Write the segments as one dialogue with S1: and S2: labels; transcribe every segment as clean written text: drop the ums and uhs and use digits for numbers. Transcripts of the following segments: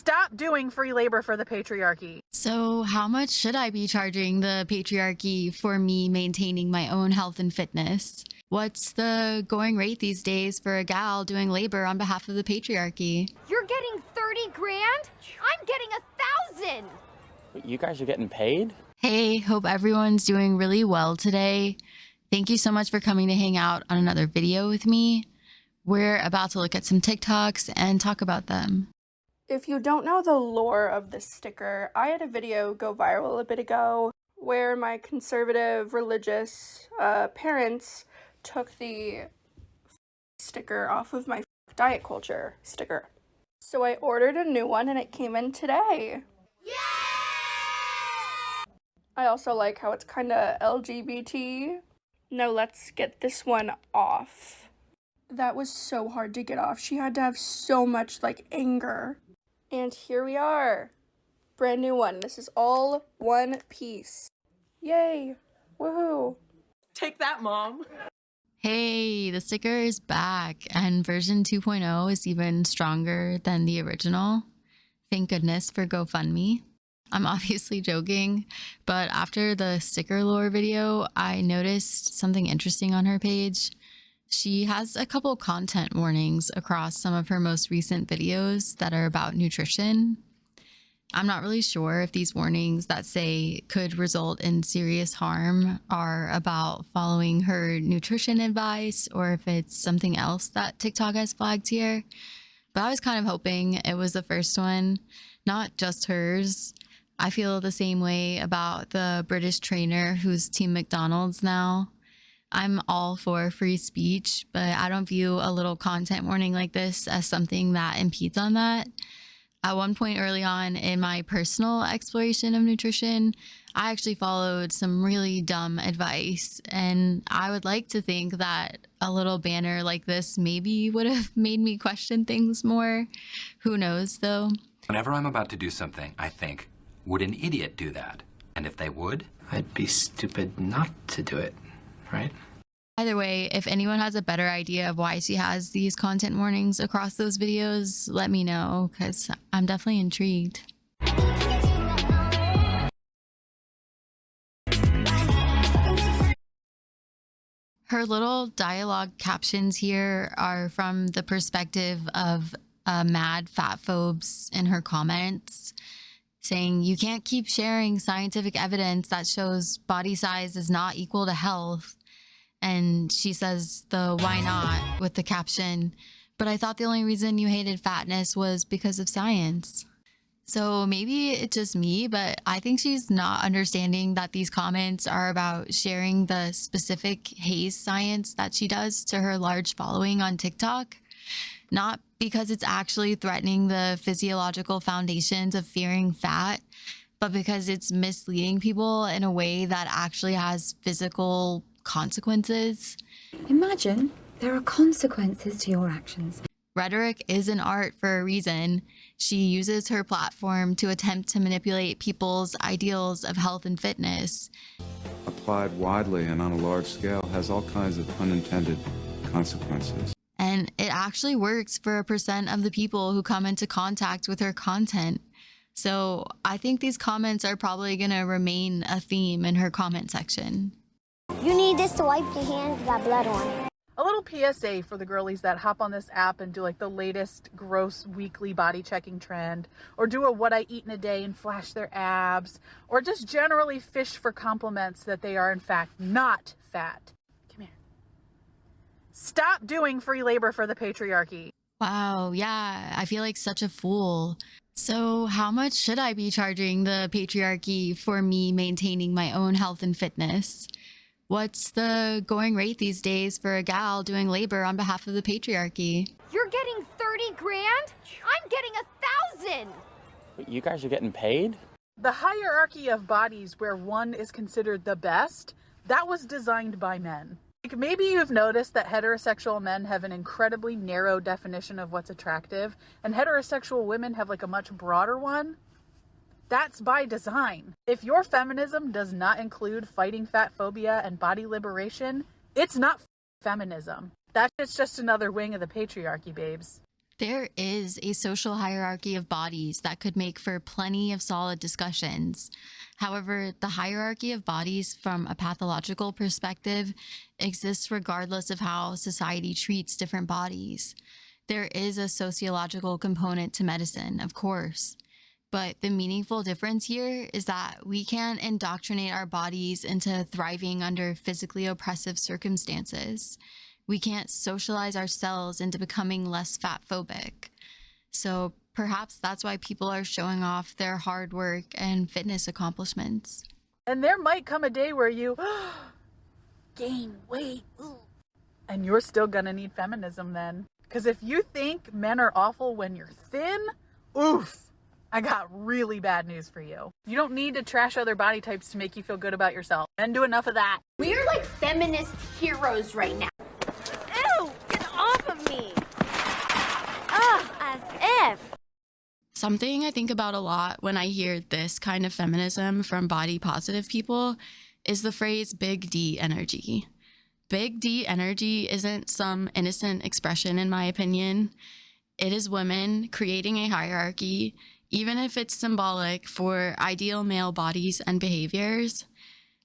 S1: Stop doing free labor for the patriarchy.
S2: So how much should I be charging the patriarchy for me maintaining my own health and fitness? What's the going rate these days for a gal doing labor on behalf of the patriarchy?
S3: You're getting 30 grand? I'm getting 1,000.
S4: You guys are getting paid?
S2: Hey, hope everyone's doing really well today. Thank you so much for coming to hang out on another video with me. We're about to look at some TikToks and talk about them.
S5: If you don't know the lore of this sticker, I had a video go viral a bit ago where my conservative religious parents took the sticker off of my diet culture sticker. So I ordered a new one and it came in today. Yay! I also like how it's kind of LGBT. Now let's get this one off. That was so hard to get off. She had to have so much anger. And here we are. Brand new one. This is all one piece. Yay. Woohoo.
S1: Take that, Mom.
S2: Hey, the sticker is back and version 2.0 is even stronger than the original. Thank goodness for GoFundMe. I'm obviously joking, but after the sticker lore video, I noticed something interesting on her page. She has a couple content warnings across some of her most recent videos that are about nutrition. I'm not really sure if these warnings that say could result in serious harm are about following her nutrition advice or if it's something else that TikTok has flagged here. But I was kind of hoping it was the first one, not just hers. I feel the same way about the British trainer who's Team McDonald's now. I'm all for free speech, but I don't view a little content warning like this as something that impedes on that. At one point early on in my personal exploration of nutrition, I actually followed some really dumb advice, and I would like to think that a little banner like this maybe would have made me question things more. Who knows, though?
S6: Whenever I'm about to do something, I think, would an idiot do that? And if they would,
S7: I'd be stupid not to do it. Right?
S2: Either way, if anyone has a better idea of why she has these content warnings across those videos, let me know, because I'm definitely intrigued. Her little dialogue captions here are from the perspective of mad fatphobes in her comments, saying you can't keep sharing scientific evidence that shows body size is not equal to health. And she says the why not with the caption, but I thought the only reason you hated fatness was because of science. So maybe it's just me, but I think she's not understanding that these comments are about sharing the specific haze science that she does to her large following on TikTok. Not because it's actually threatening the physiological foundations of fearing fat, but because it's misleading people in a way that actually has physical consequences.
S8: Imagine there are consequences to your actions.
S2: Rhetoric is an art for a reason. She uses her platform to attempt to manipulate people's ideals of health and fitness.
S9: Applied widely and on a large scale has all kinds of unintended consequences.
S2: And it actually works for a % of the people who come into contact with her content. So I think these comments are probably going to remain a theme in her comment section.
S3: You need this to wipe your hands, got blood on it.
S1: A little PSA for the girlies that hop on this app and do the latest gross weekly body checking trend, or do a what I eat in a day and flash their abs, or just generally fish for compliments that they are in fact not fat. Come here. Stop doing free labor for the patriarchy.
S2: Wow, yeah, I feel like such a fool. So how much should I be charging the patriarchy for me maintaining my own health and fitness? What's the going rate these days for a gal doing labor on behalf of the patriarchy?
S3: You're getting 30 grand? I'm getting 1,000.
S4: You guys are getting paid?
S1: The hierarchy of bodies where one is considered the best, that was designed by men. Maybe you've noticed that heterosexual men have an incredibly narrow definition of what's attractive, and heterosexual women have a much broader one. That's by design. If your feminism does not include fighting fat phobia and body liberation, it's not feminism. That's just another wing of the patriarchy, babes.
S2: There is a social hierarchy of bodies that could make for plenty of solid discussions. However, the hierarchy of bodies from a pathological perspective exists regardless of how society treats different bodies. There is a sociological component to medicine, of course. But the meaningful difference here is that we can't indoctrinate our bodies into thriving under physically oppressive circumstances. We can't socialize ourselves into becoming less fatphobic. So perhaps that's why people are showing off their hard work and fitness accomplishments.
S1: And there might come a day where you gain weight. And you're still gonna need feminism then. Because if you think men are awful when you're thin, oof, I got really bad news for you. You don't need to trash other body types to make you feel good about yourself. Men do enough of that.
S3: We're like feminist heroes right now. Ew! Get off of me! Ugh, as if.
S2: Something I think about a lot when I hear this kind of feminism from body positive people is the phrase big D energy. Big D energy isn't some innocent expression, in my opinion. It is women creating a hierarchy, even if it's symbolic, for ideal male bodies and behaviors.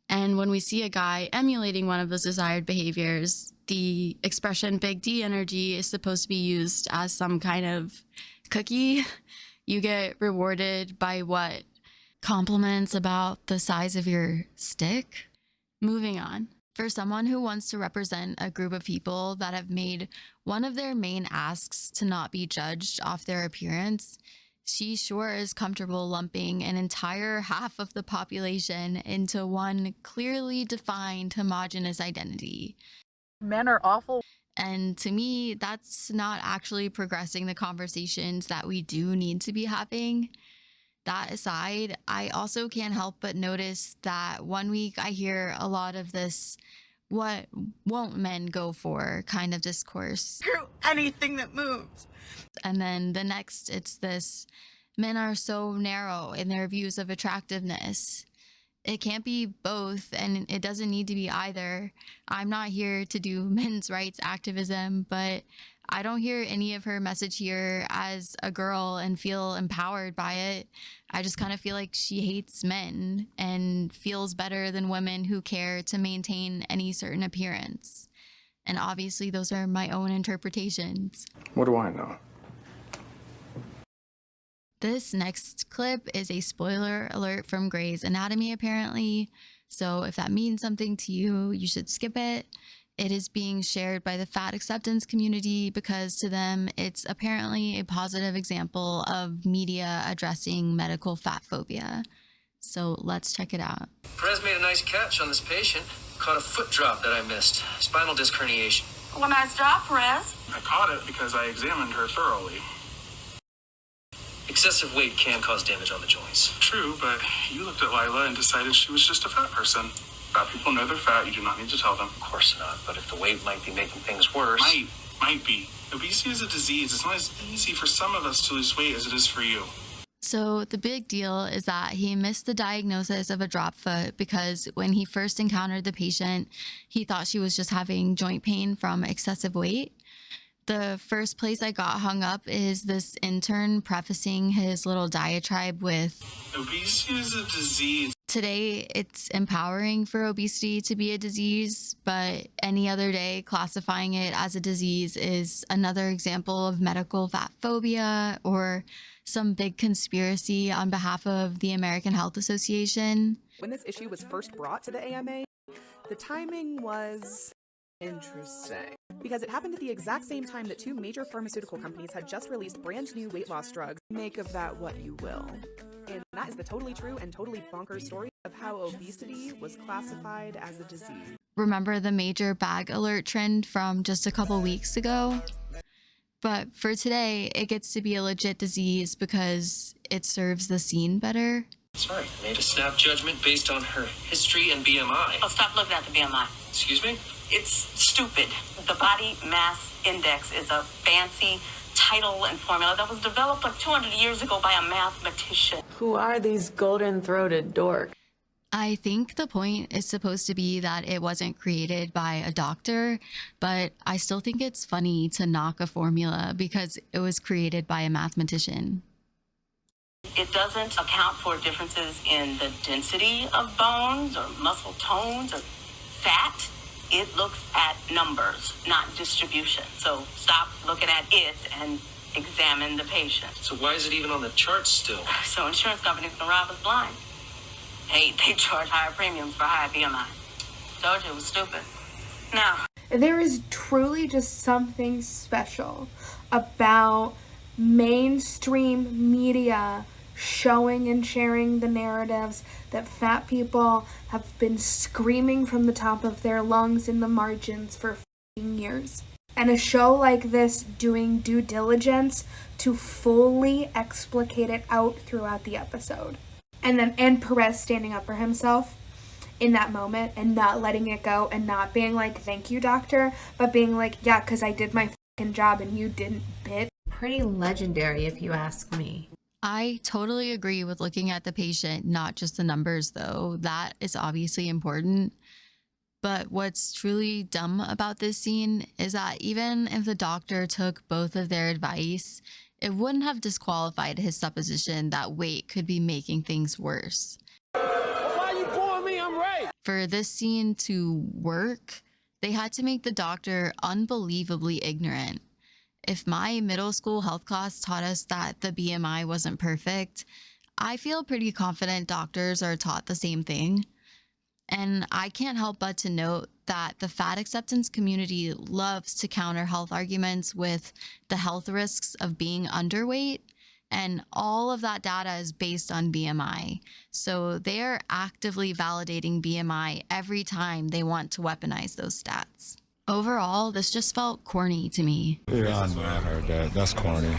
S2: And when we see a guy emulating one of those desired behaviors, the expression big D energy is supposed to be used as some kind of cookie. You get rewarded by what? Compliments about the size of your stick? Moving on. For someone who wants to represent a group of people that have made one of their main asks to not be judged off their appearance, she sure is comfortable lumping an entire half of the population into one clearly defined homogenous identity.
S1: Men are awful.
S2: And to me, that's not actually progressing the conversations that we do need to be having. That aside, I also can't help but notice that one week I hear a lot of this "what won't men go for" kind of discourse.
S10: Screw anything that moves.
S2: And then the next, it's this "men are so narrow in their views of attractiveness." It can't be both, and it doesn't need to be either. I'm not here to do men's rights activism, but I don't hear any of her message here as a girl and feel empowered by it. I just kind of feel like she hates men and feels better than women who care to maintain any certain appearance. And obviously those are my own interpretations.
S7: What do I know?
S2: This next clip is a spoiler alert from Grey's Anatomy, apparently. So if that means something to you, you should skip it. It is being shared by the fat acceptance community because to them, it's apparently a positive example of media addressing medical fat phobia. So let's check it out.
S11: Perez made a nice catch on this patient. Caught a foot drop that I missed. Spinal disc herniation.
S10: Well, nice job, Perez.
S12: I caught it because I examined her thoroughly.
S11: Excessive weight can cause damage on the joints.
S12: True, but you looked at Lila and decided she was just a fat person. Fat people know they're fat, you do not need to tell them.
S11: Of course not, but if the weight might be making things worse...
S12: Might be. Obesity is a disease. It's not as easy for some of us to lose weight as it is for you.
S2: So the big deal is that he missed the diagnosis of a drop foot because when he first encountered the patient, he thought she was just having joint pain from excessive weight. The first place I got hung up is this intern prefacing his little diatribe with,
S12: "Obesity is a disease."
S2: Today, it's empowering for obesity to be a disease, but any other day, classifying it as a disease is another example of medical fat phobia or some big conspiracy on behalf of the American Health Association.
S13: When this issue was first brought to the AMA, the timing was interesting because it happened at the exact same time that two major pharmaceutical companies had just released brand new weight loss drugs. Make of that what you will. And that is the totally true and totally bonkers story of how obesity was classified as a disease.
S2: Remember the major bag alert trend from just a couple weeks ago? But for today, it gets to be a legit disease because it serves the scene better.
S11: Sorry, made a snap judgment based on her history and BMI.
S10: Oh, stop looking at the BMI.
S11: Excuse me?
S10: It's stupid. The body mass index is a fancy title and formula that was developed like 200 years ago by a mathematician.
S14: Who are these golden-throated dorks?
S2: I think the point is supposed to be that it wasn't created by a doctor, but I still think it's funny to knock a formula because it was created by a mathematician.
S10: It doesn't account for differences in the density of bones or muscle tones or fat. It looks at numbers, not distribution. So stop looking at it and examine the patient.
S11: So why is it even on the charts still?
S10: So insurance companies can rob us blind. Hey, they charge higher premiums for high BMI. Told you it was stupid. Now,
S5: there is truly just something special about mainstream media showing and sharing the narratives that fat people have been screaming from the top of their lungs in the margins for years. And a show like this doing due diligence to fully explicate it out throughout the episode. And Perez standing up for himself in that moment and not letting it go and not being like, thank you, doctor, but being like, yeah, because I did my fucking job and you didn't, bitch.
S14: Pretty legendary, if you ask me.
S2: I totally agree with looking at the patient, not just the numbers, though. That is obviously important. But what's truly dumb about this scene is that even if the doctor took both of their advice, it wouldn't have disqualified his supposition that weight could be making things worse.
S15: Why you pouring me? I'm right.
S2: For this scene to work, they had to make the doctor unbelievably ignorant. If my middle school health class taught us that the BMI wasn't perfect, I feel pretty confident doctors are taught the same thing. And I can't help but to note that the fat acceptance community loves to counter health arguments with the health risks of being underweight, and all of that data is based on BMI. So they are actively validating BMI every time they want to weaponize those stats. Overall, this just felt corny to me.
S16: Yeah, I know, I heard that. That's corny.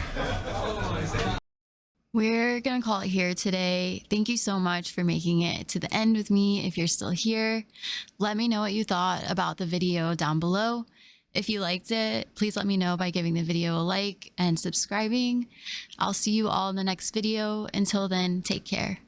S2: We're going to call it here today. Thank you so much for making it to the end with me. If you're still here, let me know what you thought about the video down below. If you liked it, please let me know by giving the video a like and subscribing. I'll see you all in the next video. Until then, take care.